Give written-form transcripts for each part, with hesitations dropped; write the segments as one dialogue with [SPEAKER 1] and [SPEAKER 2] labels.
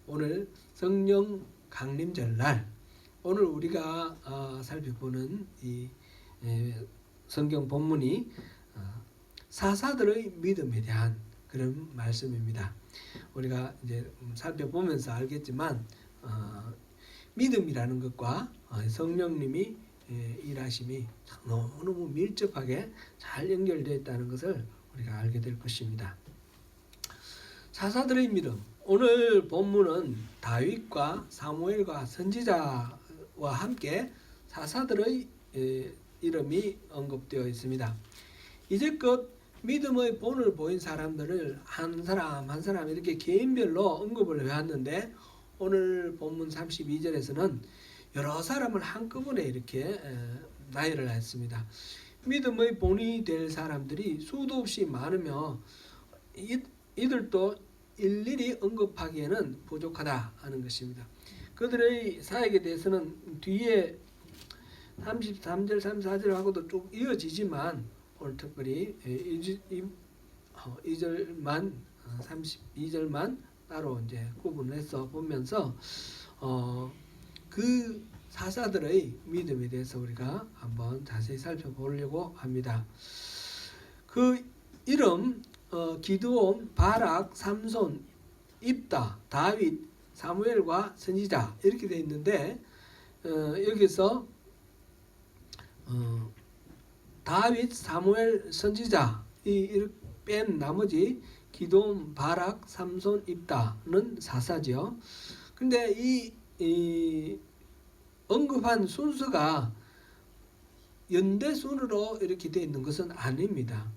[SPEAKER 1] 오늘 성령 강림절날 오늘 우리가 살펴보는 이 성경 본문이 사사들의 믿음에 대한 그런 말씀입니다. 우리가 이제 살펴보면서 알겠지만 믿음이라는 것과 성령님이 일하심이 너무너무 밀접하게 잘 연결되어 있다는 것을 우리가 알게 될 것입니다. 사사들의 믿음. 오늘 본문은 다윗과 사무엘과 선지자와 함께 사사들의 이름이 언급되어 있습니다. 이제껏 믿음의 본을 보인 사람들을 한 사람 한 사람 이렇게 개인별로 언급을 해왔는데 오늘 본문 32절에서는 여러 사람을 한꺼번에 이렇게 나열을 했습니다. 믿음의 본이 될 사람들이 수도 없이 많으며 이들도 일일이 언급하기에는 부족하다 하는 것입니다. 그들의 사역에 대해서는 뒤에 33절 34절하고도 쭉 이어지지만 오늘 특별히 2절만 32절만 따로 이제 구분해서 보면서 그 사사들의 믿음에 대해서 우리가 한번 자세히 살펴보려고 합니다. 그 이름 기드온, 바락, 삼손, 입다, 다윗, 사무엘과 선지자 이렇게 되어 있는데 여기서 다윗, 사무엘, 선지자 이 뺀 나머지 기드온, 바락, 삼손, 입다는 사사죠. 근데 이 언급한 순서가 연대 순으로 이렇게 되어 있는 것은 아닙니다.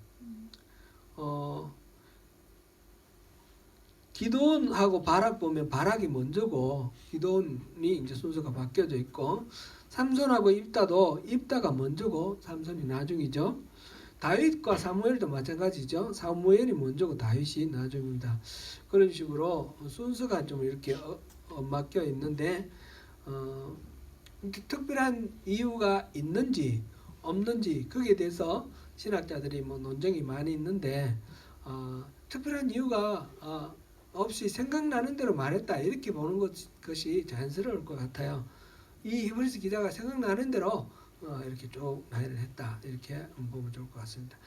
[SPEAKER 1] 기드온하고 바락 보면 바락이 먼저고 기드온이 이제 순서가 바뀌어져 있고 삼손하고 입다도 입다가 먼저고 삼손이 나중이죠. 다윗과 사무엘도 마찬가지죠. 사무엘이 먼저고 다윗이 나중입니다. 그런 식으로 순서가 좀 이렇게 엇맞겨 있는데 특별한 이유가 있는지 없는지 거기에 대해서 신학자들이 논쟁이 많이 있는데 특별한 이유가 없이 생각나는 대로 말했다 이렇게 보는 것이 자연스러울 것 같아요. 이 히브리서 기자가 생각나는 대로 이렇게 쭉 나열을 했다 이렇게 보면 좋을 것 같습니다.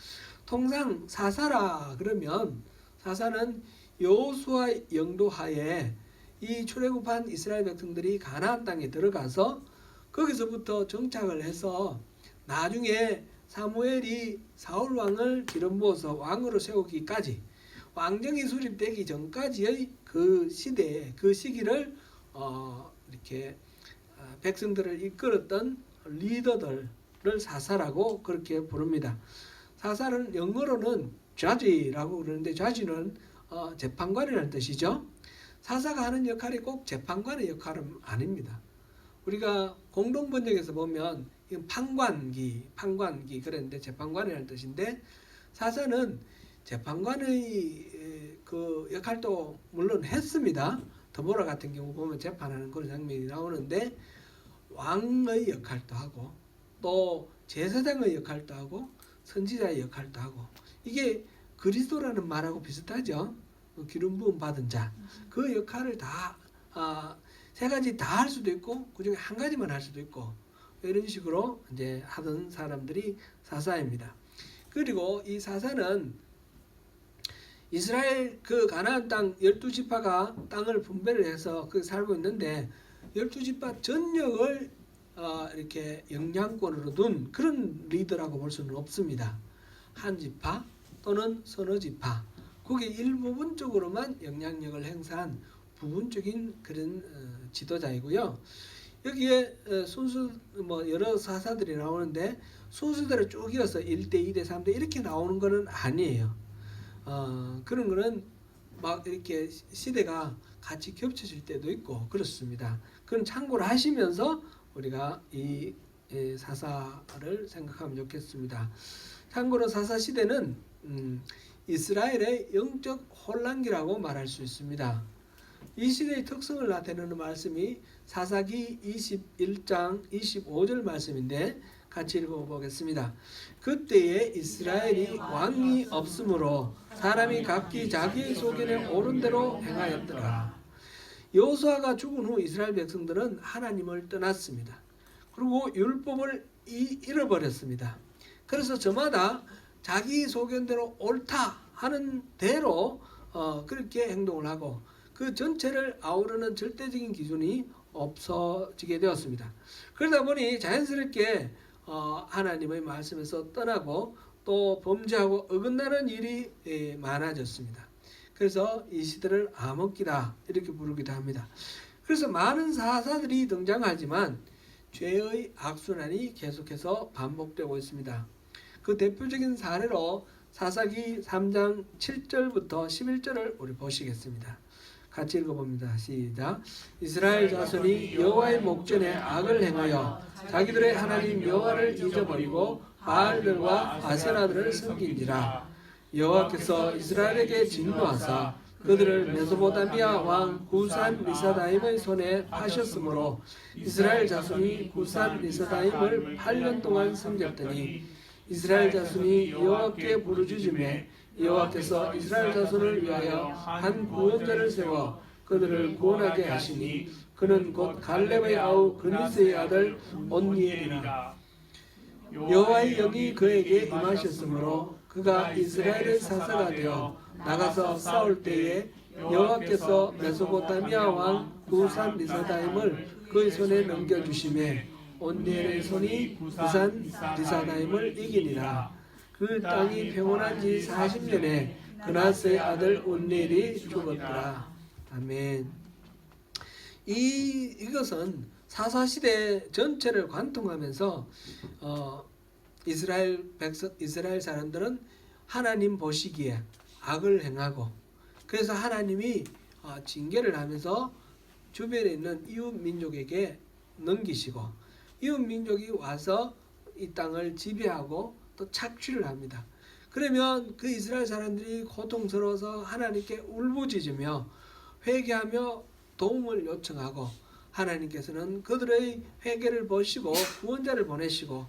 [SPEAKER 1] 통상 사사라 그러면 사사는 여호수아 영도하에 이 출애굽한 이스라엘 백성들이 가나안 땅에 들어가서 거기서부터 정착을 해서 나중에 사무엘이 사울 왕을 기름 부어서 왕으로 세우기까지 왕정이 수립되기 전까지의 그 시대에 그 시기를 이렇게 백성들을 이끌었던 리더들을 사사라고 그렇게 부릅니다. 사사는 영어로는 judge라고 그러는데 judge는 재판관이라는 뜻이죠. 사사가 하는 역할이 꼭 재판관의 역할은 아닙니다. 우리가 공동번역에서 보면 이건 판관기 그랬는데 재판관이라는 뜻인데 사사는 재판관의 그 역할도 물론 했습니다. 더보라 같은 경우 보면 재판하는 그런 장면이 나오는데 왕의 역할도 하고 또 제사장의 역할도 하고 선지자의 역할도 하고 이게 그리스도라는 말하고 비슷하죠. 기름 부음 받은 자 그 역할을 다 세 가지 다 할 수도 있고 그 중에 한 가지만 할 수도 있고 이런 식으로 이제 하던 사람들이 사사입니다. 그리고 이 사사는 이스라엘 그 가나안 땅 12지파가 땅을 분배를 해서 그 살고 있는데 12지파 전역을 이렇게 영향권으로 둔 그런 리더라고 볼 수는 없습니다. 한 지파 또는 서너 지파 거기 일부분적으로만 영향력을 행사한 부분적인 그런 지도자이고요. 여기에 순수 여러 사사들이 나오는데 순수대로 쭉 이어서 1대 2대 3대 이렇게 나오는 거는 아니에요. 그런 거는 막 이렇게 시대가 같이 겹쳐질 때도 있고 그렇습니다. 그건 참고를 하시면서 우리가 이 사사를 생각하면 좋겠습니다. 참고로 사사 시대는 이스라엘의 영적 혼란기라고 말할 수 있습니다. 이 시대의 특성을 나타내는 말씀이 사사기 21장 25절 말씀인데 같이 읽어보겠습니다. 그때에 이스라엘이 왕이 없으므로 사람이 각기 자기의 소견에 옳은 대로 행하였더라. 여호수아가 죽은 후 이스라엘 백성들은 하나님을 떠났습니다. 그리고 율법을 잃어버렸습니다. 그래서 저마다 자기 소견대로 옳다 하는 대로 그렇게 행동을 하고 그 전체를 아우르는 절대적인 기준이 없어지게 되었습니다. 그러다 보니 자연스럽게 하나님의 말씀에서 떠나고 또 범죄하고 어긋나는 일이 많아졌습니다. 그래서 이 시대를 암흑기다 이렇게 부르기도 합니다. 그래서 많은 사사들이 등장하지만 죄의 악순환이 계속해서 반복되고 있습니다. 그 대표적인 사례로 사사기 3장 7절부터 11절을 우리 보시겠습니다. 같이 읽어봅니다. 시작. 이스라엘 자손이 여호와의 목전에 악을 행하여 자기들의 하나님 여호와를 잊어버리고 바알들과 아세라들을 섬긴지라. 여호와께서 이스라엘에게 진노하사 그들을 메소포타미아 왕 구산 리사다임의 손에 파셨으므로 이스라엘 자손이 구산 리사다임을 8년 동안 섬겼더니 이스라엘 자손이 여호와께 부르짖음에 여호와께서 이스라엘 자손을 위하여 한 구원자를 세워 그들을 구원하게 하시니 그는 곧 갈렙의 아우 그니스의 아들 온니엘이라. 여호와의 영이 그에게 임하셨으므로 그가 이스라엘의 사사가 되어 나가서 싸울 때에 여호와께서 메소포타미아 왕 구산 리사다임을 그의 손에 넘겨주심에 온니엘의 손이 구산 리사다임을 이기니라. 그 땅이 평온한 지 40년에 그나스의 아들 온니엘이 죽었더라. 아멘. 이것은 사사시대 전체를 관통하면서 이스라엘 사람들은 하나님 보시기에 악을 행하고 그래서 하나님이 징계를 하면서 주변에 있는 이웃 민족에게 넘기시고 이웃 민족이 와서 이 땅을 지배하고 또 착취를 합니다. 그러면 그 이스라엘 사람들이 고통스러워서 하나님께 울부짖으며 회개하며 도움을 요청하고 하나님께서는 그들의 회개를 보시고 구원자를 보내시고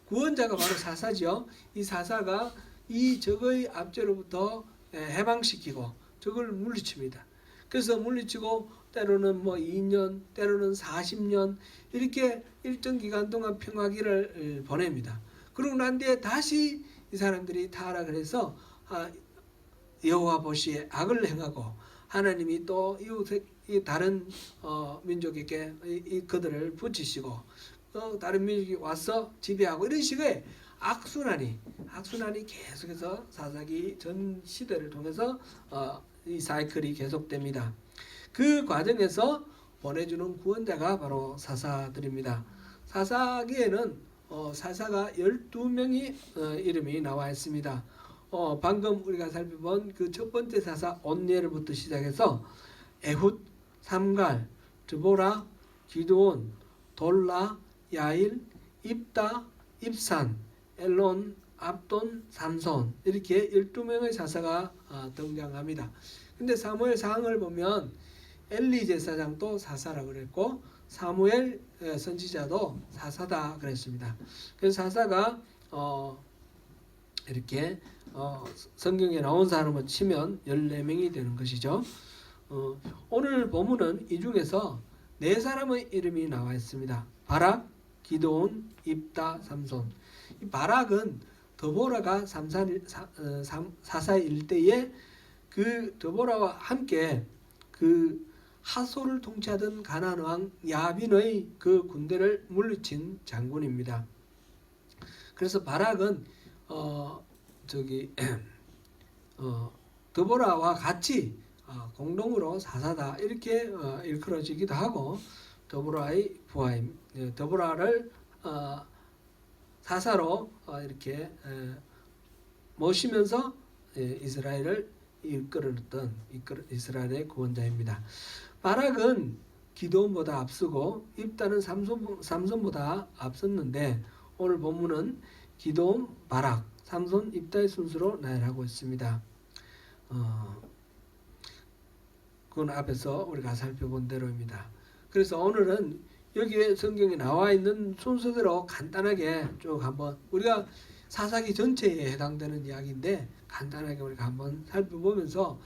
[SPEAKER 1] 구원자가 바로 사사죠. 이 사사가 이 적의 압제로부터 해방시키고 적을 물리칩니다. 그래서 물리치고 때로는 2년, 때로는 40년 이렇게 일정 기간 동안 평화기를 보냅니다. 그러고 난 뒤에 다시 이 사람들이 타락을 해서 여호와 보시에 악을 행하고 하나님이 또 다른 민족에게 그들을 붙이시고 다른 민족이 와서 지배하고 이런 식의 악순환이 계속해서 사사기 전 시대를 통해서 이 사이클이 계속됩니다. 그 과정에서 보내주는 구원자가 바로 사사들입니다. 사사기에는 사사가 12명이 이름이 나와 있습니다. 방금 우리가 살펴본 그 첫 번째 사사 온니엘부터 시작해서 에훗, 삼갈, 드보라, 기드온, 돌라, 야일, 입다, 입산, 엘론, 압돈, 삼손 이렇게 12명의 사사가 등장합니다. 근데 사무엘 상을 보면 엘리 제사장도 사사라고 그랬고 사무엘 선지자도 사사다 그랬습니다. 그래서 사사가 이렇게 성경에 나온 사람을 치면 14명이 되는 것이죠. 오늘 본문은 이 중에서 4사람의 이름이 나와 있습니다. 바락, 기드온, 입다, 삼손. 이 바락은 드보라가 사사 일대에 그 드보라와 함께 그 하솔을 통치하던 가나안 왕 야빈의 그 군대를 물리친 장군입니다. 그래서 바락은 드보라와 같이 공동으로 사사다 이렇게 일컬어지기도 하고 드보라의 부하임, 드보라를 사사로 이렇게 모시면서 이스라엘을 이끌었던 이스라엘의 구원자입니다. 바락은 기드온보다 앞서고 입다는 삼손보다 앞섰는데 오늘 본문은 기드온, 바락, 삼손, 입다의 순서로 나열하고 있습니다. 그건 앞에서 우리가 살펴본 대로입니다. 그래서 오늘은 여기에 성경에 나와 있는 순서대로 간단하게 쭉 한번 우리가 사사기 전체에 해당되는 이야기인데 간단하게 우리가 한번 살펴보면서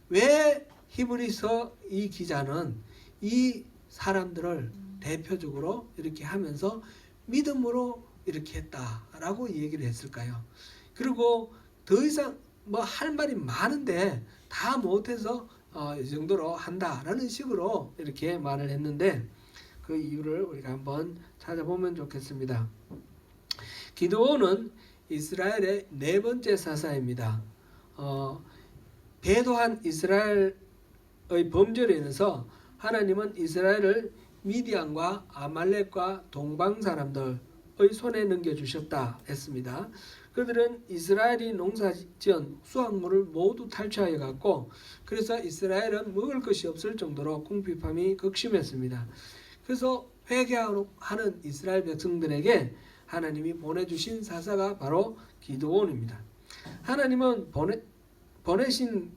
[SPEAKER 1] 왜 히브리서 이 기자는 이 사람들을 대표적으로 이렇게 하면서 믿음으로 이렇게 했다라고 얘기를 했을까요? 그리고 더 이상 뭐 할 말이 많은데 다 못해서 이 정도로 한다라는 식으로 이렇게 말을 했는데 그 이유를 우리가 한번 찾아보면 좋겠습니다. 기드온은 이스라엘의 네 번째 사사입니다. 배도한 이스라엘의 범죄로 인해서 하나님은 이스라엘을 미디안과 아말렉과 동방 사람들의 손에 넘겨주셨다 했습니다. 그들은 이스라엘이 농사지은 수확물을 모두 탈취하여 갔고 그래서 이스라엘은 먹을 것이 없을 정도로 궁핍함이 극심했습니다. 그래서 회개하는 이스라엘 백성들에게 하나님이 보내주신 사사가 바로 기드온입니다. 하나님이 보내신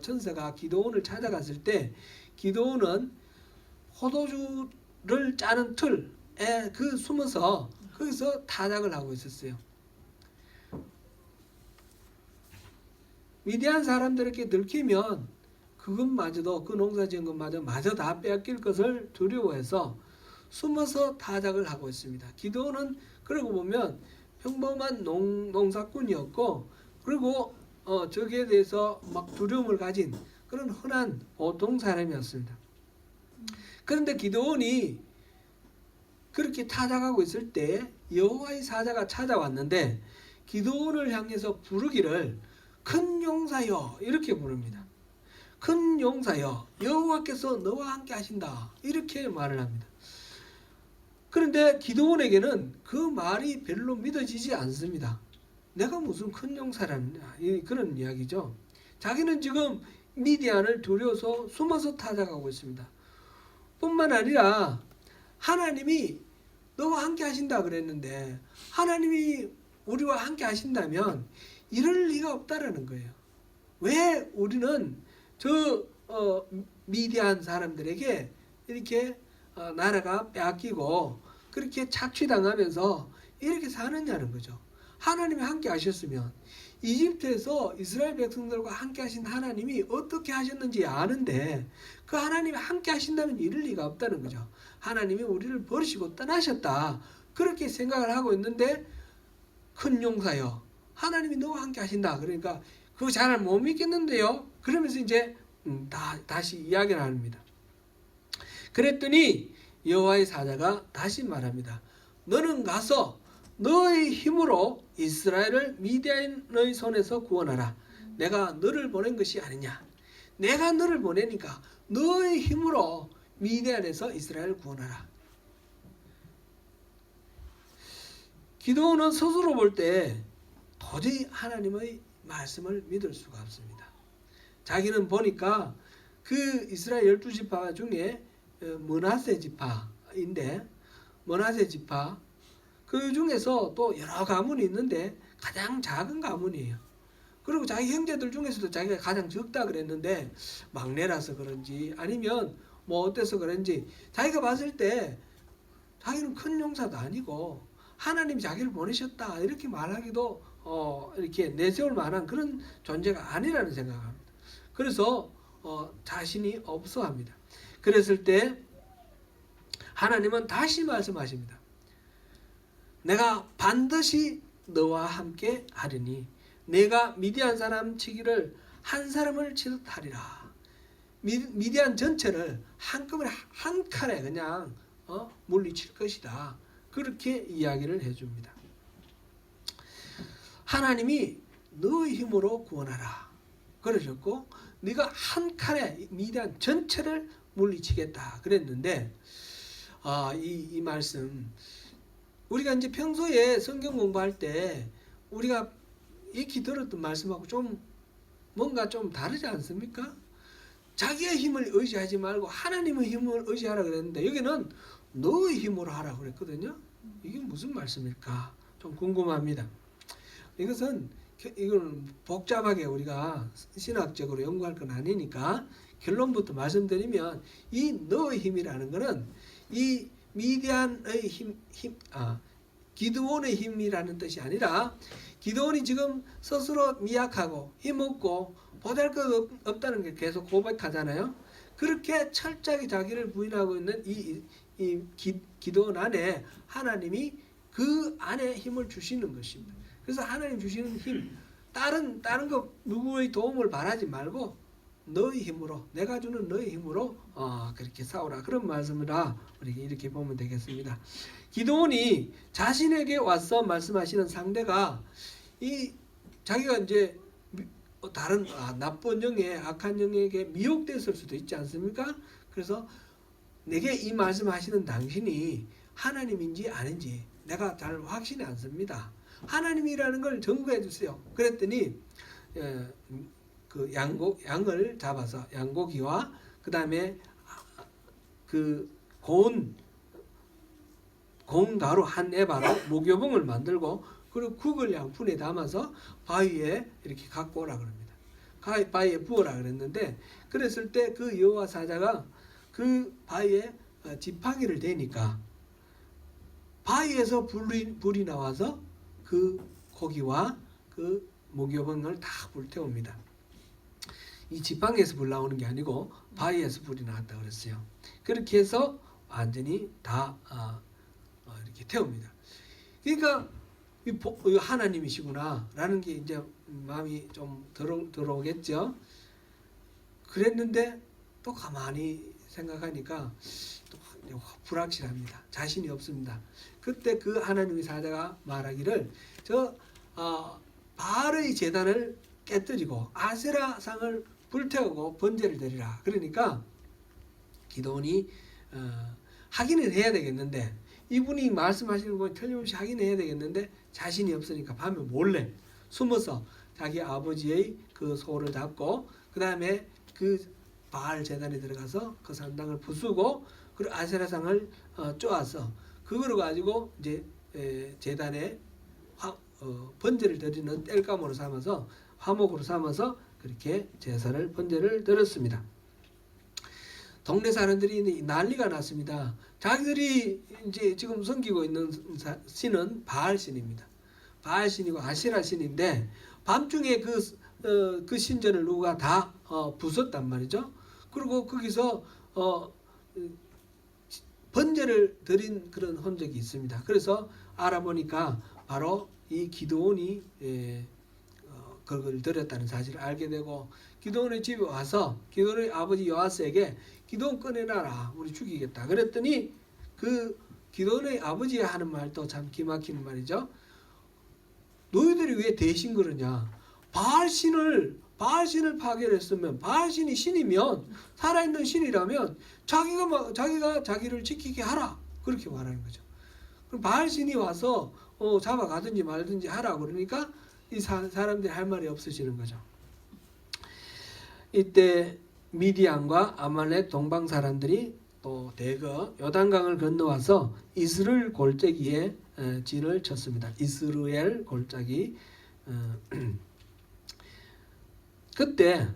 [SPEAKER 1] 천사가 기드온을 찾아갔을 때 기드온은 포도주를 짜는 틀에 숨어서 거기서 타작을 하고 있었어요. 미디안 사람들에게 들키면 그것마저도 그 농사지은 것마저 마저 다 빼앗길 것을 두려워해서 숨어서 타작을 하고 있습니다. 기드온은 그러고 보면 평범한 농사꾼이었고 그리고 저기에 대해서 막 두려움을 가진 그런 흔한 보통 사람이었습니다. 그런데 기드온이 그렇게 타작하고 있을 때 여호와의 사자가 찾아왔는데 기드온을 향해서 부르기를 큰 용사여 이렇게 부릅니다. 큰 용사여 여호와께서 너와 함께 하신다 이렇게 말을 합니다. 그런데 기드온에게는 그 말이 별로 믿어지지 않습니다. 내가 무슨 큰 용사라느냐 그런 이야기죠. 자기는 지금 미디안을 두려워서 숨어서 타작하고 있습니다. 뿐만 아니라 하나님이 너와 함께 하신다 그랬는데 하나님이 우리와 함께 하신다면 이럴 리가 없다라는 거예요. 왜 우리는 저 미디안 사람들에게 이렇게 나라가 빼앗기고 그렇게 착취당하면서 이렇게 사느냐는 거죠. 하나님이 함께 하셨으면 이집트에서 이스라엘 백성들과 함께 하신 하나님이 어떻게 하셨는지 아는데 그 하나님이 함께 하신다면 이럴 리가 없다는 거죠. 하나님이 우리를 버리시고 떠나셨다 그렇게 생각을 하고 있는데 큰 용사여 하나님이 너와 함께 하신다 그러니까 그거 잘 못 믿겠는데요. 그러면서 이제 다시 이야기를 합니다. 그랬더니 여호와의 사자가 다시 말합니다. 너는 가서 너의 힘으로 이스라엘을 미디안의 손에서 구원하라. 내가 너를 보낸 것이 아니냐. 내가 너를 보내니까 너의 힘으로 미디안에서 이스라엘을 구원하라. 기드온은 스스로 볼 때 도저히 하나님의 말씀을 믿을 수가 없습니다. 자기는 보니까 그 이스라엘 12지파 중에 므낫세 지파인데 므낫세 지파 그 중에서 또 여러 가문이 있는데 가장 작은 가문이에요. 그리고 자기 형제들 중에서도 자기가 가장 적다 그랬는데 막내라서 그런지 아니면 뭐 어때서 그런지 자기가 봤을 때 자기는 큰 용사도 아니고 하나님이 자기를 보내셨다 이렇게 말하기도 이렇게 내세울 만한 그런 존재가 아니라는 생각합니다. 그래서 자신이 없어합니다. 그랬을 때 하나님은 다시 말씀하십니다. 내가 반드시 너와 함께 하리니 내가 미디안 사람 치기를 한 사람을 치듯 하리라. 미디안 전체를 한꺼번에 한 칼에 그냥 물리칠 것이다. 그렇게 이야기를 해줍니다. 하나님이 너의 힘으로 구원하라. 그러셨고 네가 한 칼에 미디안 전체를 물리치겠다. 그랬는데 이 말씀 우리가 이제 평소에 성경 공부할 때 우리가 익히 들었던 말씀하고 좀 뭔가 좀 다르지 않습니까? 자기의 힘을 의지하지 말고 하나님의 힘을 의지하라 그랬는데 여기는 너의 힘으로 하라 그랬거든요. 이게 무슨 말씀일까? 좀 궁금합니다. 이건 복잡하게 우리가 신학적으로 연구할 건 아니니까 결론부터 말씀드리면 이 너의 힘이라는 것은 이 미디안의 기드온의 힘이라는 뜻이 아니라 기드온이 지금 스스로 미약하고 힘없고 보잘것 없다는 게 계속 고백하잖아요. 그렇게 철저하게 자기를 부인하고 있는 기도원 안에 하나님이 그 안에 힘을 주시는 것입니다. 그래서 하나님 주시는 힘, 다른 거 누구의 도움을 바라지 말고 너의 힘으로, 내가 주는 너의 힘으로 그렇게 싸우라, 그런 말씀이라 우리 이렇게 보면 되겠습니다. 기도원이 자신에게 와서 말씀하시는 상대가 이 자기가 이제 다른 나쁜 영에, 악한 영에게 미혹됐을 수도 있지 않습니까? 그래서 내게 이 말씀하시는 당신이 하나님인지 아닌지 내가 잘 확신이 않습니다. 하나님이라는 걸 증거해 주세요. 그랬더니 그 양을 잡아서 양고기와 그 다음에 그 고운 가루 한 에바로 목요봉을 만들고 그리고 국을 양푼에 담아서 바위에 이렇게 갖고 오라 그럽니다. 바위에 부어라 그랬는데, 그랬을 때 그 여호와 사자가 그 바위에 지팡이를 대니까 바위에서 불이 나와서 그 고기와 그 목요봉을 다 불태웁니다. 이 지팡이에서 불 나오는 게 아니고 바위에서 불이 나왔다 그랬어요. 그렇게 해서 완전히 다 이렇게 태웁니다. 그러니까 하나님이시구나 라는 게 이제 마음이 좀 들어오겠죠. 그랬는데 또 가만히 생각하니까 또 불확실합니다. 자신이 없습니다. 그때 그 하나님의 사자가 말하기를 바알의 제단을 깨뜨리고 아세라 상을 불태우고 번제를 드리라. 그러니까 기도원이 하기는 해야 되겠는데, 이분이 말씀하시는 건 틀림없이 하긴 해야 되겠는데 자신이 없으니까 밤에 몰래 숨어서 자기 아버지의 그 소를 잡고 그 다음에 그 바알 제단에 들어가서 그 산당을 부수고 그리고 아세라상을 쪼아서 그거를 가지고 이제 제단에 번제를 드리는 땔감으로 삼아서 화목으로 삼아서 그렇게 제사를 번제를 드렸습니다. 동네 사람들이 난리가 났습니다. 자기들이 이제 지금 섬기고 있는 신은 바알 신입니다. 바알 신이고 아세라 신인데 밤중에 그 신전을 누가 다 부쉈단 말이죠. 그리고 거기서 번제를 드린 그런 흔적이 있습니다. 그래서 알아보니까 바로 이 기드온이 그걸 드렸다는 사실을 알게 되고, 기드온의 집에 와서 기드온의 아버지 요아스에게 기드온 꺼내놔라, 우리 죽이겠다 그랬더니 그 기드온의 아버지가 하는 말도 참 기막히는 말이죠. 너희들이 왜 대신 그러냐, 바알신을 파괴했으면, 바알신이 신이면, 살아있는 신이라면 자기가 자기를 지키게 하라, 그렇게 말하는 거죠. 그럼 바알신이 와서 잡아가든지 말든지 하라 그러니까 이 사람들이 할 말이 없어지는 거죠. 이때 미디안과 아말렉 동방 사람들이 또 대거 요단강을 건너와서 이스라엘 골짜기에 진을 쳤습니다. 이스라엘 골짜기. 그때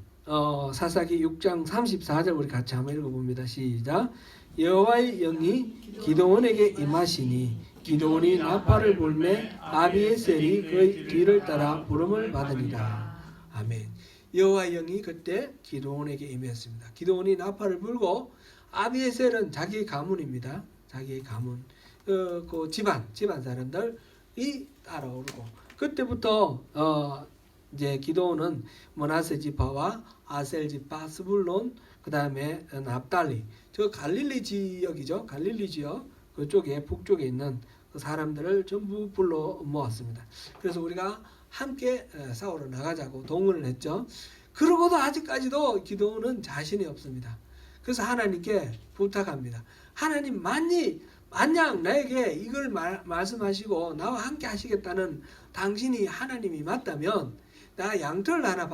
[SPEAKER 1] 사사기 6장 34절 우리 같이 한번 읽어봅니다. 시작. 여호와의 영이 기드온에게 임하시니 기드온이 나팔을 불매 아비에셀이 그의 뒤를 따라 부름을 받으니라. 아멘. 여호와의 영이 그때 기드온에게 임했습니다. 기드온이 나팔을 불고, 아비에셀은 자기의 가문입니다. 자기의 가문, 그 집안 사람들이 따라오르고, 그때부터 이제 기드온은 므낫세 지파와 아셀 지파, 스불론, 그 다음에 납달리, 저 갈릴리 지역이죠. 갈릴리 지역 그쪽에 북쪽에 있는 그 사람들을 전부 불러 모았습니다. 그래서 우리가 함께 싸우러 나가자고 동원을 했죠. 그러고도 아직까지도 기드온은 자신이 없습니다. 그래서 하나님께 부탁합니다. 하나님, 만약 나에게 이걸 말씀하시고 나와 함께 하시겠다는 당신이 하나님이 맞다면 나 양털 하나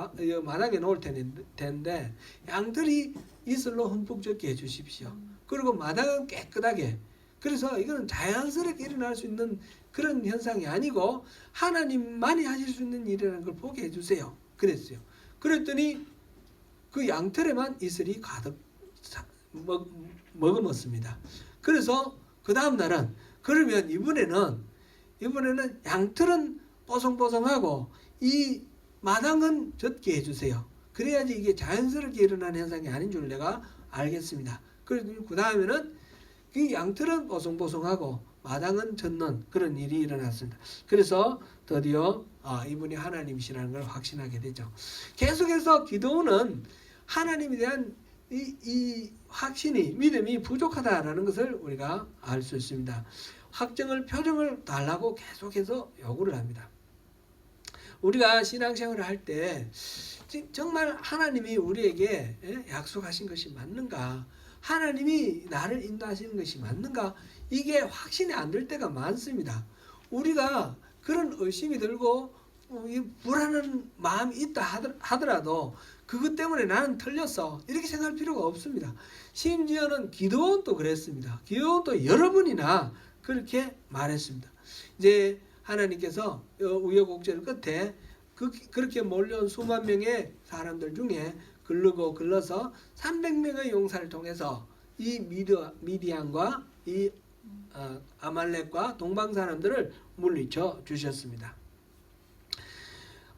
[SPEAKER 1] 마당에 놓을 텐데 양털이 이슬로 흠뻑 젖게 해주십시오. 그리고 마당은 깨끗하게. 그래서 이거는 자연스럽게 일어날 수 있는 그런 현상이 아니고 하나님만이 하실 수 있는 일이라는 걸 보게 해주세요. 그랬어요. 그랬더니 그 양털에만 이슬이 가득 머금었습니다. 그래서 그 다음 날은, 그러면 이번에는 양털은 뽀송뽀송하고 이 마당은 젖게 해주세요. 그래야지 이게 자연스럽게 일어나는 현상이 아닌 줄 내가 알겠습니다. 그리고 그 다음에는 그 양털은 뽀송뽀송하고 마당은 젖는 그런 일이 일어났습니다. 그래서 드디어 이분이 하나님이시라는 걸 확신하게 되죠. 계속해서 기도는 하나님에 대한 이 확신이, 믿음이 부족하다라는 것을 우리가 알 수 있습니다. 표정을 달라고 계속해서 요구를 합니다. 우리가 신앙생활을 할 때 정말 하나님이 우리에게 약속하신 것이 맞는가? 하나님이 나를 인도하시는 것이 맞는가? 이게 확신이 안 될 때가 많습니다. 우리가 그런 의심이 들고 불안한 마음이 있다 하더라도 그것 때문에 나는 틀렸어 이렇게 생각할 필요가 없습니다. 심지어는 기도원도 그랬습니다. 기도원도 여러 번이나 그렇게 말했습니다. 이제 하나님께서 우여곡절 끝에 그렇게 몰려온 수만 명의 사람들 중에 글러서 300명의 용사를 통해서 이 미디안과 이 아말렉과 동방 사람들을 물리쳐 주셨습니다.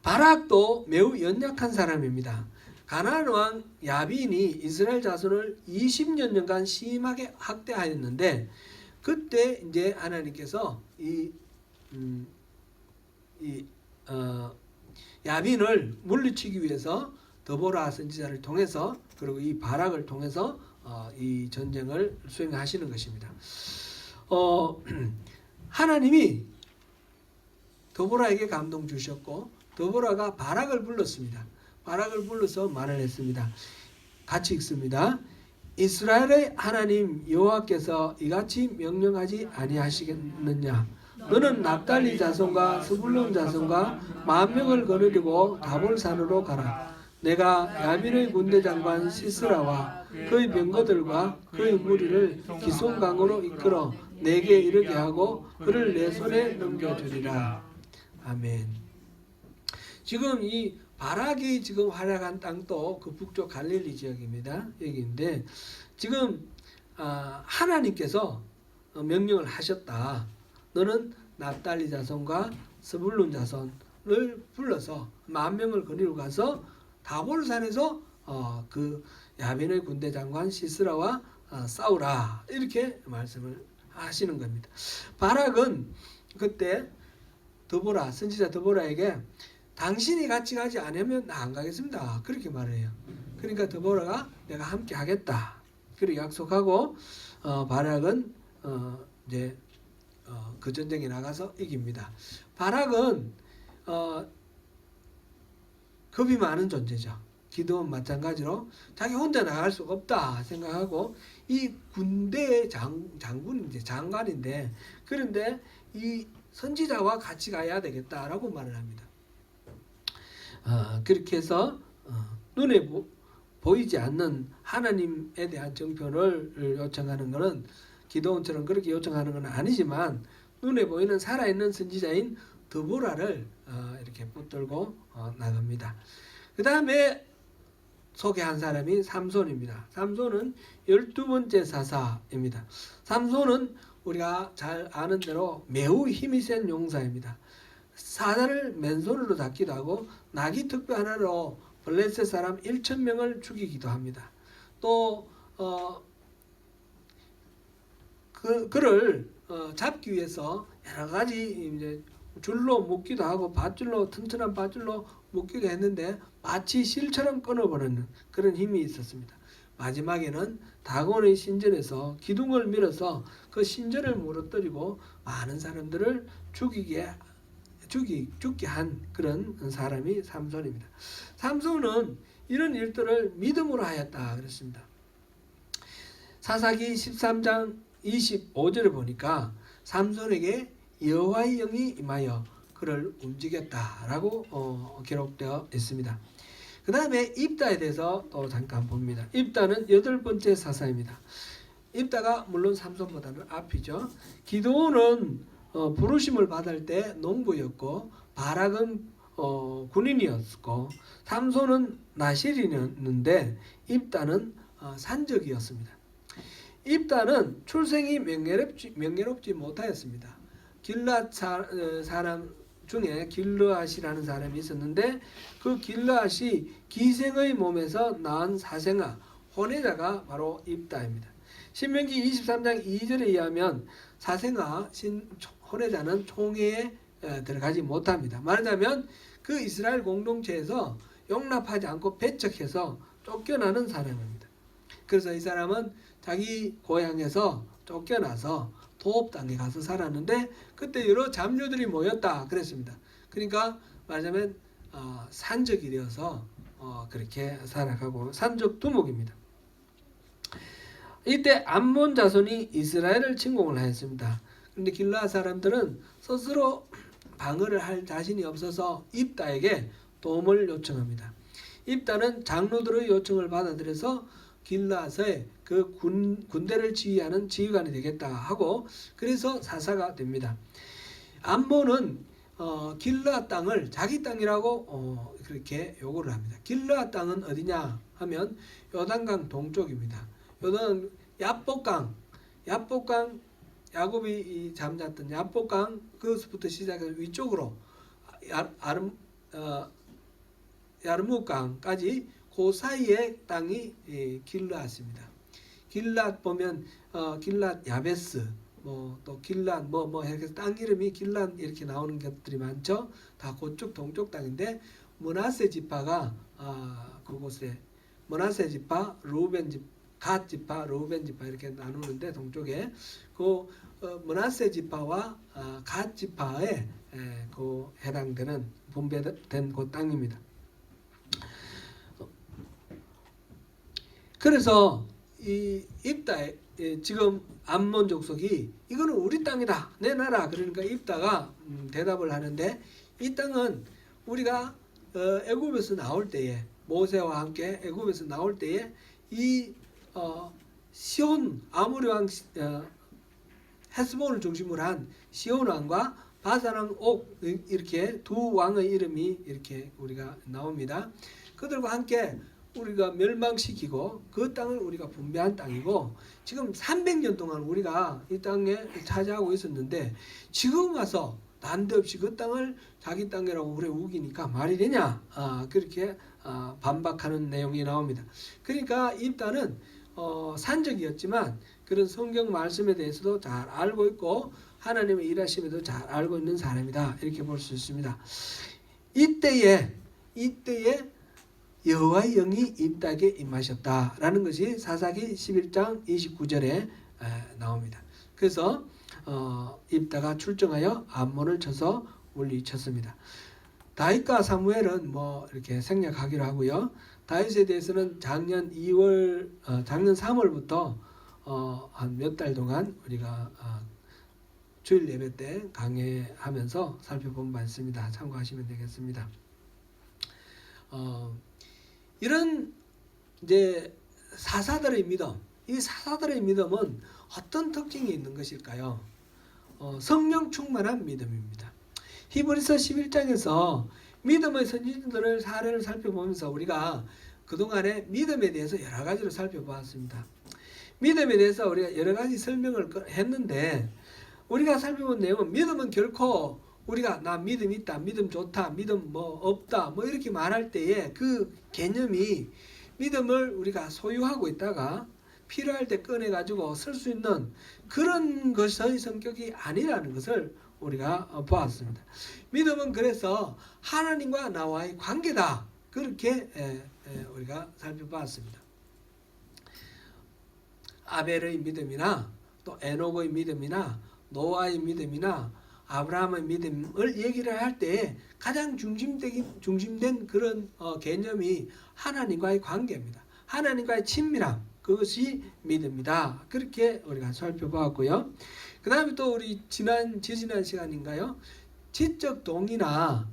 [SPEAKER 1] 바락도 매우 연약한 사람입니다. 가나안 왕 야빈이 이스라엘 자손을 20년간 심하게 학대하였는데 그때 이제 하나님께서 야빈을 물리치기 위해서 드보라 선지자를 통해서 그리고 이 바락을 통해서 이 전쟁을 수행하시는 것입니다. 하나님이 드보라에게 감동 주셨고 드보라가 바락을 불렀습니다. 바락을 불러서 말을 했습니다. 같이 읽습니다. 이스라엘의 하나님 여호와께서 이같이 명령하지 아니하시겠느냐? 너는 납달리 자손과 스불론 자손과 10,000명을 거느리고 다볼산으로 가라. 내가 야민의 군대 장관 시스라와 그의 병거들과 그의 무리를 기손강으로 이끌어 내게 이르게 하고 그를 내 손에 넘겨주리라. 아멘. 지금 이 바락이 지금 활약한 땅도 그 북쪽 갈릴리 지역입니다. 여기인데 지금 하나님께서 명령을 하셨다. 너는 납달리 자손과 스불론 자손을 불러서 10,000명을 거느리고 가서 다볼산에서 그 야빈의 군대 장관 시스라와 싸우라 이렇게 말씀을 하시는 겁니다. 바락은 그때 드보라 선지자 드보라에게 당신이 같이 가지 않으면 나 안 가겠습니다 그렇게 말해요. 그러니까 드보라가 내가 함께 하겠다 그렇게 약속하고 바락은 이제 그 전쟁에 나가서 이깁니다. 바락은 겁이 많은 존재죠. 기도원 마찬가지로 자기 혼자 나갈 수가 없다 생각하고 이 군대의 장군인데 장관인데 그런데 이 선지자와 같이 가야 되겠다라고 말을 합니다. 그렇게 해서 눈에 보이지 않는 하나님에 대한 정표를 요청하는 것은 기도원처럼 그렇게 요청하는 건 아니지만 눈에 보이는 살아있는 선지자인 드보라를 이렇게 붙들고 나갑니다. 그 다음에 소개한 사람이 삼손입니다. 삼손은 12번째 사사입니다. 삼손은 우리가 잘 아는 대로 매우 힘이 센 용사입니다. 사자를 맨손으로 잡기도 하고 나귀 특배 하나로 블레셋 사람 1,000명을 죽이기도 합니다. 또 그를 잡기 위해서 여러 가지 이제 줄로 묶기도 하고 튼튼한 밧줄로 묶기도 했는데 마치 실처럼 끊어버리는 그런 힘이 있었습니다. 마지막에는 다곤의 신전에서 기둥을 밀어서 그 신전을 무너뜨리고 많은 사람들을 죽게 한 그런 사람이 삼손입니다. 삼손은 이런 일들을 믿음으로 하였다 그랬습니다. 사사기 13장 25절에 보니까 삼손에게 여호와의 영이 임하여 그를 움직였다라고 기록되어 있습니다. 그 다음에 입다에 대해서 또 잠깐 봅니다. 입다는 8번째 사사입니다. 입다가 물론 삼손보다는 앞이죠. 기드온은 부르심을 받을 때 농부였고 바락은 군인이었고 삼손은 나실인이었는데 입다는 산적이었습니다. 입다는 출생이 명예롭지 못하였습니다. 길앗 사람 중에 길르앗이라는 사람이 있었는데 그 길르앗이 기생의 몸에서 낳은 사생아 혼외자가 바로 입다입니다. 신명기 23장 2절에 의하면 사생아 혼외자는 총회에 들어가지 못합니다. 말하자면 그 이스라엘 공동체에서 용납하지 않고 배척해서 쫓겨나는 사람입니다. 그래서 이 사람은 자기 고향에서 쫓겨나서 도읍 땅에 가서 살았는데 그때 여러 잡류들이 모였다 그랬습니다. 그러니까 말하자면 산적이 되어서 그렇게 살아가고 산적 두목입니다. 이때 암몬 자손이 이스라엘을 침공을 하였습니다. 그런데 길르앗 사람들은 스스로 방어를 할 자신이 없어서 입다에게 도움을 요청합니다. 입다는 장로들의 요청을 받아들여서 길르앗의 그 군대를 지휘하는 지휘관이 되겠다 하고 그래서 사사가 됩니다. 암몬은 길르앗 땅을 자기 땅이라고 그렇게 요구를 합니다. 길르앗 땅은 어디냐 하면 요단강 동쪽입니다. 요단 야복강 야곱이 잠잤던 야복강 그것부터 시작해서 위쪽으로 야르무강까지 그 사이의 땅이 길르앗입니다. 길르앗 보면 길르앗 야베스 또 길르앗 이렇게 땅 이름이 길르앗 이렇게 나오는 것들이 많죠. 다 그쪽 동쪽 땅인데 므낫세 지파가 그곳에 므낫세 지파, 르우벤 지파, 갓 지파, 르우벤 지파 이렇게 나누는데 동쪽에 그 므낫세 지파와 갓 지파에 그 해당되는 분배된 그 땅입니다. 그래서 이 입다에 지금 암몬 족속이 이거는 우리 땅이다 내놔라 그러니까 입다가 대답을 하는데 이 땅은 우리가 애굽에서 나올 때에 모세와 함께 애굽에서 나올 때에 이 시온 아모리 왕 헤스본을 중심으로 한 시온 왕과 바산 왕 옥 이렇게 두 왕의 이름이 이렇게 우리가 나옵니다. 그들과 함께 우리가 멸망시키고 그 땅을 우리가 분배한 땅이고 지금 300년 동안 우리가 이 땅에 차지하고 있었는데 지금 와서 난데없이 그 땅을 자기 땅이라고 그래 우기니까 말이 되냐 그렇게 반박하는 내용이 나옵니다. 그러니까 입다는 산적이었지만 그런 성경 말씀에 대해서도 잘 알고 있고 하나님의 일하심에도 잘 알고 있는 사람이다 이렇게 볼 수 있습니다. 이때에 여호와의 영이 입다에게 임하셨다라는 것이 사사기 11장 29절에 나옵니다. 그래서 입다가 출정하여 암몬을 쳐서 물리쳤습니다. 다윗과 사무엘은 이렇게 생략하기로 하고요. 다윗에 대해서는 작년 3월부터 한 몇 달 동안 우리가 주일 예배 때 강해하면서 살펴본 바 있습니다. 참고하시면 되겠습니다. 이런 이제 사사들의 믿음, 이 사사들의 믿음은 어떤 특징이 있는 것일까요? 성령 충만한 믿음입니다. 히브리서 11장에서 믿음의 선지자들의 사례를 살펴보면서 우리가 그동안에 믿음에 대해서 여러 가지로 살펴보았습니다. 믿음에 대해서 우리가 여러 가지 설명을 했는데 우리가 살펴본 내용은 믿음은 결코 우리가 나 믿음 있다, 믿음 좋다, 믿음 없다 이렇게 말할 때에 그 개념이 믿음을 우리가 소유하고 있다가 필요할 때 꺼내가지고 쓸 수 있는 그런 것의 성격이 아니라는 것을 우리가 보았습니다. 믿음은 그래서 하나님과 나와의 관계다 그렇게 우리가 살펴봤습니다. 아벨의 믿음이나 또 에녹의 믿음이나 노아의 믿음이나 아브라함의 믿음을 얘기를 할 때 가장 중심된 그런 개념이 하나님과의 관계입니다. 하나님과의 친밀함 그것이 믿음이다. 그렇게 우리가 살펴보았고요. 그 다음에 또 우리 지난 시간인가요? 지적 동의나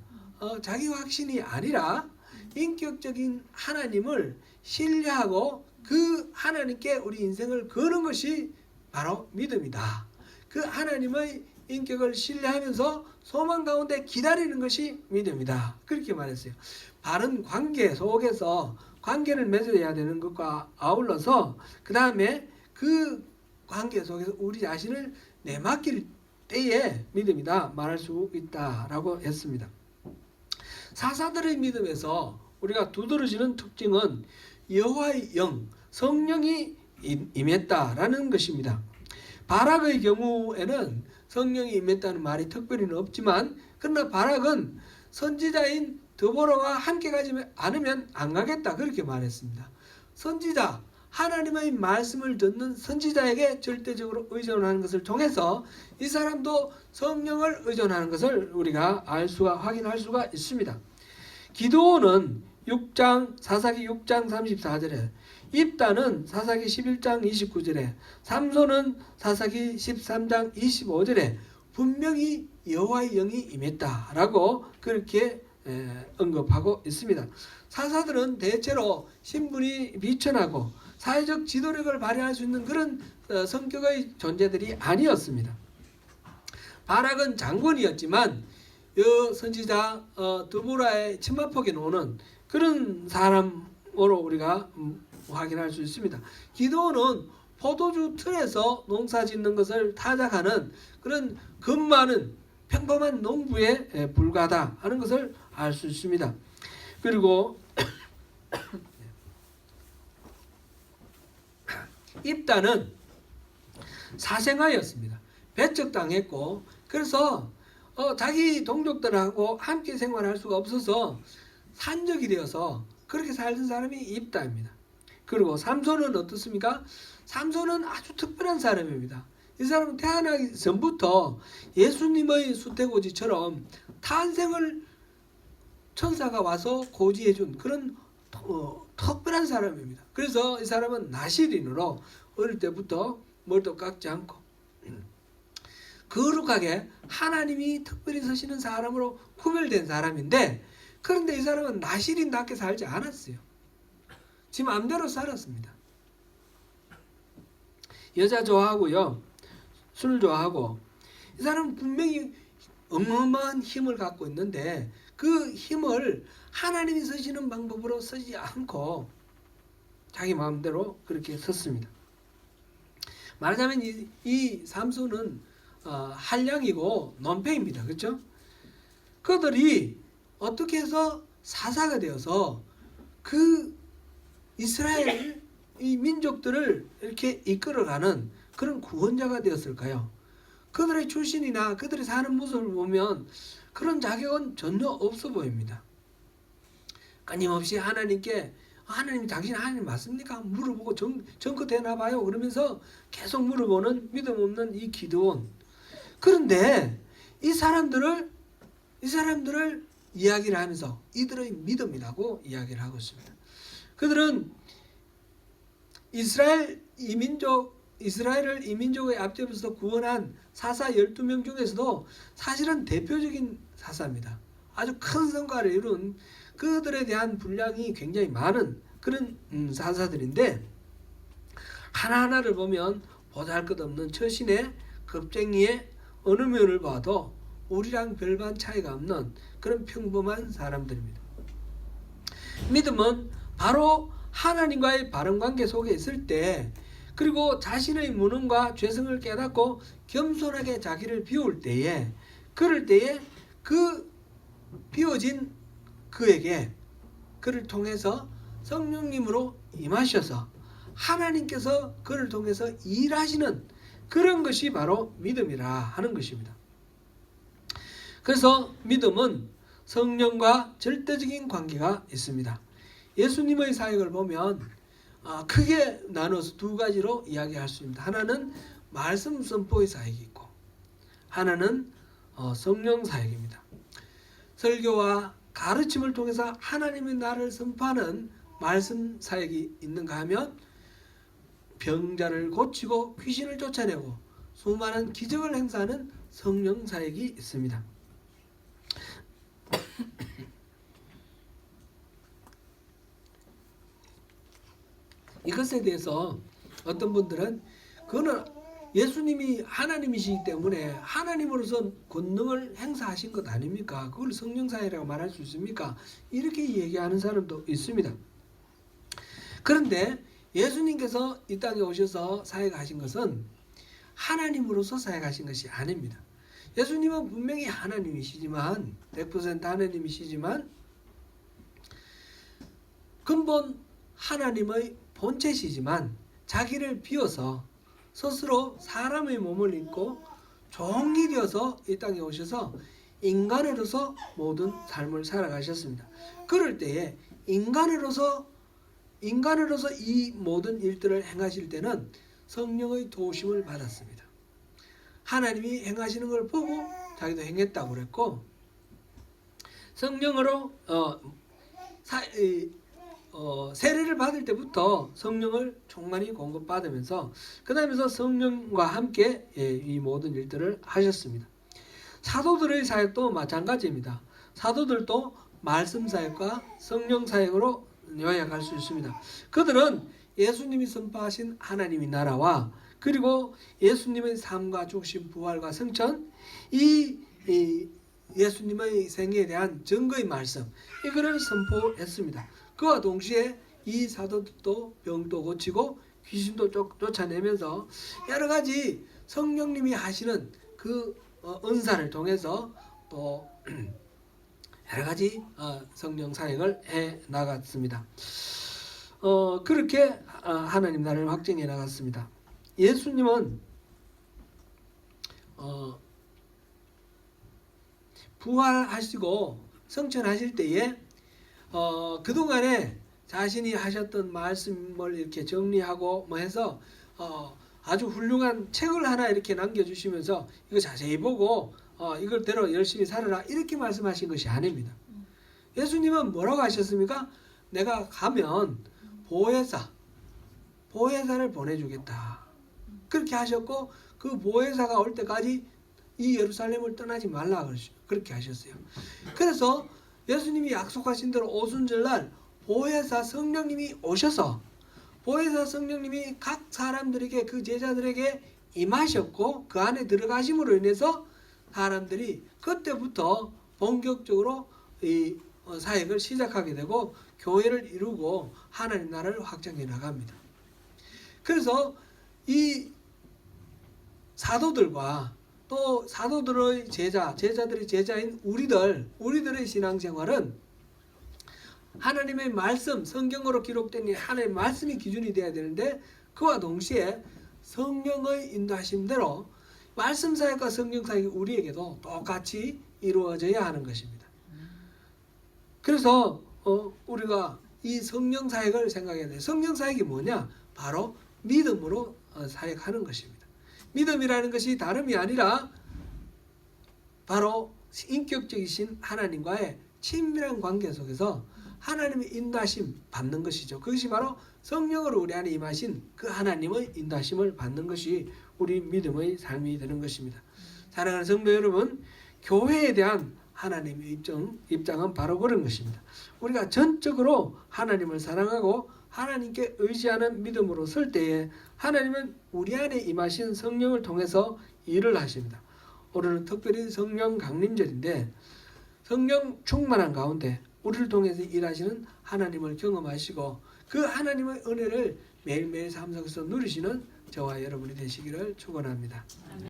[SPEAKER 1] 자기 확신이 아니라 인격적인 하나님을 신뢰하고 그 하나님께 우리 인생을 거는 것이 바로 믿음이다. 그 하나님의 인격을 신뢰하면서 소망 가운데 기다리는 것이 믿음이다. 그렇게 말했어요. 바른 관계 속에서 관계를 맺어야 되는 것과 아울러서 그 다음에 그 관계 속에서 우리 자신을 내맡길 때에 믿음이다 말할 수 있다라고 했습니다. 사사들의 믿음에서 우리가 두드러지는 특징은 여호와의 영, 성령이 임했다라는 것입니다. 바락의 경우에는 성령이 임했다는 말이 특별히는 없지만, 그러나 바락은 선지자인 드보라와 함께 가지 않으면 안 가겠다 그렇게 말했습니다. 선지자, 하나님의 말씀을 듣는 선지자에게 절대적으로 의존하는 것을 통해서 이 사람도 성령을 의존하는 것을 우리가 확인할 수가 있습니다. 기드온은 사사기 6장 34절에, 입다는 사사기 11장 29절에, 삼손은 사사기 13장 25절에 분명히 여호와의 영이 임했다라고 그렇게 언급하고 있습니다. 사사들은 대체로 신분이 비천하고 사회적 지도력을 발휘할 수 있는 그런 성격의 존재들이 아니었습니다. 바락은 장군이었지만 선지자 드보라의 치마폭에 오는 그런 사람으로 우리가 확인할 수 있습니다. 기드온은 포도주 틀에서 농사 짓는 것을 타작하는 그런 겁 많은 평범한 농부에 불과하다 하는 것을 알 수 있습니다. 그리고 입다는 사생아였습니다. 배척당했고, 그래서 자기 동족들하고 함께 생활할 수가 없어서 산적이 되어서 그렇게 살던 사람이 입다입니다. 그리고 삼손은 어떻습니까? 삼손은 아주 특별한 사람입니다. 이 사람은 태어나기 전부터 예수님의 수태고지처럼 탄생을 천사가 와서 고지해준 그런 특별한 사람입니다. 그래서 이 사람은 나시린으로 어릴 때부터 머리도 깎지 않고 거룩하게 하나님이 특별히 서시는 사람으로 구별된 사람인데, 그런데 이 사람은 나시린답게 살지 않았어요. 지 마음대로 살았습니다. 여자 좋아하고요, 술 좋아하고. 이 사람은 분명히 어마어마한 힘을 갖고 있는데 그 힘을 하나님이 쓰시는 방법으로 쓰지 않고 자기 마음대로 그렇게 썼습니다. 말하자면 이 삼손은 한량이고 논패입니다. 그렇죠? 그들이 어떻게 해서 사사가 되어서 그 이스라엘 이 민족들을 이렇게 이끌어가는 그런 구원자가 되었을까요? 그들의 출신이나 그들이 사는 모습을 보면 그런 자격은 전혀 없어 보입니다. 끊임없이 하나님께, 하나님 당신 하나님 맞습니까? 물어보고 정크되나 봐요. 그러면서 계속 물어보는 믿음 없는 이 기드온. 그런데 이 사람들을 이야기를 하면서 이들의 믿음이라고 이야기를 하고 있습니다. 그들은 이스라엘을 이민족의 앞잡아서 구원한 사사 12명 중에서도 사실은 대표적인 사사입니다. 아주 큰 성과를 이룬, 그들에 대한 분량이 굉장히 많은 그런 사사들인데, 하나하나를 보면 보잘것없는 처신의 겁쟁이의 어느 면을 봐도 우리랑 별반 차이가 없는 그런 평범한 사람들입니다. 믿음은 바로 하나님과의 바른 관계 속에 있을 때, 그리고 자신의 무능과 죄성을 깨닫고 겸손하게 자기를 비울 때에, 그럴 때에 그 비워진 그에게, 그를 통해서 성령님으로 임하셔서 하나님께서 그를 통해서 일하시는 그런 것이 바로 믿음이라 하는 것입니다. 그래서 믿음은 성령과 절대적인 관계가 있습니다. 예수님의 사역을 보면 크게 나눠서 두 가지로 이야기할 수 있습니다. 하나는 말씀 선포의 사역이 있고, 하나는 성령 사역입니다. 설교와 가르침을 통해서 하나님의 나라를 선포하는 말씀 사역이 있는가 하면, 병자를 고치고 귀신을 쫓아내고 수많은 기적을 행사하는 성령 사역이 있습니다. 이것에 대해서 어떤 분들은 그거는 예수님이 하나님이시기 때문에 하나님으로서 권능을 행사하신 것 아닙니까? 그걸 성령사역이라고 말할 수 있습니까? 이렇게 얘기하는 사람도 있습니다. 그런데 예수님께서 이 땅에 오셔서 사역하신 것은 하나님으로서 사역하신 것이 아닙니다. 예수님은 분명히 하나님이시지만, 100% 하나님이시지만 근본 하나님의 본체시지만 자기를 비워서 스스로 사람의 몸을 입고 종이 되어서 이 땅에 오셔서 인간으로서 모든 삶을 살아가셨습니다. 그럴 때에 인간으로서 이 모든 일들을 행하실 때는 성령의 도우심을 받았습니다. 하나님이 행하시는 걸 보고 자기도 행했다고 그랬고, 성령으로 세례를 받을 때부터 성령을 충만히 공급받으면서 그 다음에서 성령과 함께 이 모든 일들을 하셨습니다. 사도들의 사역도 마찬가지입니다. 사도들도 말씀 사역과 성령 사역으로 요약할 수 있습니다. 그들은 예수님이 선포하신 하나님의 나라와 그리고 예수님의 삶과 죽으심, 부활과 승천, 이 예수님의 생애에 대한 증거의 말씀, 이거를 선포했습니다. 그와 동시에 이 사도들도 병도 고치고 귀신도 쫓아내면서 여러 가지 성령님이 하시는 그 은사를 통해서 또 여러 가지 성령 사역을 해 나갔습니다. 그렇게 하나님 나라를 확증해 나갔습니다. 예수님은 부활하시고 성천하실 때에 그동안에 자신이 하셨던 말씀을 이렇게 정리하고 뭐 해서 아주 훌륭한 책을 하나 이렇게 남겨주시면서 이거 자세히 보고 이걸대로 열심히 살아라 이렇게 말씀하신 것이 아닙니다. 예수님은 뭐라고 하셨습니까? 내가 가면 보혜사를 보내주겠다. 그렇게 하셨고 그 보혜사가 올 때까지 이 예루살렘을 떠나지 말라 그렇게 하셨어요. 그래서 예수님이 약속하신 대로 오순절날 보혜사 성령님이 오셔서 보혜사 성령님이 각 사람들에게 그 제자들에게 임하셨고 그 안에 들어가심으로 인해서 사람들이 그때부터 본격적으로 이 사역을 시작하게 되고 교회를 이루고 하나님 나라를 확장해 나갑니다. 그래서 이 사도들과 또 사도들의 제자들의 제자인 우리들의 신앙생활은 하나님의 말씀, 성경으로 기록된 이 하나님의 말씀이 기준이 되어야 되는데 그와 동시에 성령의 인도하심대로 말씀 사역과 성령 사역이 우리에게도 똑같이 이루어져야 하는 것입니다. 그래서 우리가 이 성령 사역을 생각해야 돼요. 성령 사역이 뭐냐? 바로 믿음으로 사역하는 것입니다. 믿음이라는 것이 다름이 아니라 바로 인격적이신 하나님과의 친밀한 관계 속에서 하나님의 인도하심 받는 것이죠. 그것이 바로 성령으로 우리 안에 임하신 그 하나님의 인도하심을 받는 것이 우리 믿음의 삶이 되는 것입니다. 사랑하는 성도 여러분, 교회에 대한 하나님의 입장은 바로 그런 것입니다. 우리가 전적으로 하나님을 사랑하고 하나님께 의지하는 믿음으로 설 때에 하나님은 우리 안에 임하신 성령을 통해서 일을 하십니다. 오늘은 특별히 성령 강림절인데 성령 충만한 가운데 우리를 통해서 일하시는 하나님을 경험하시고 그 하나님의 은혜를 매일매일 삶 속에서 누리시는 저와 여러분이 되시기를 축원합니다.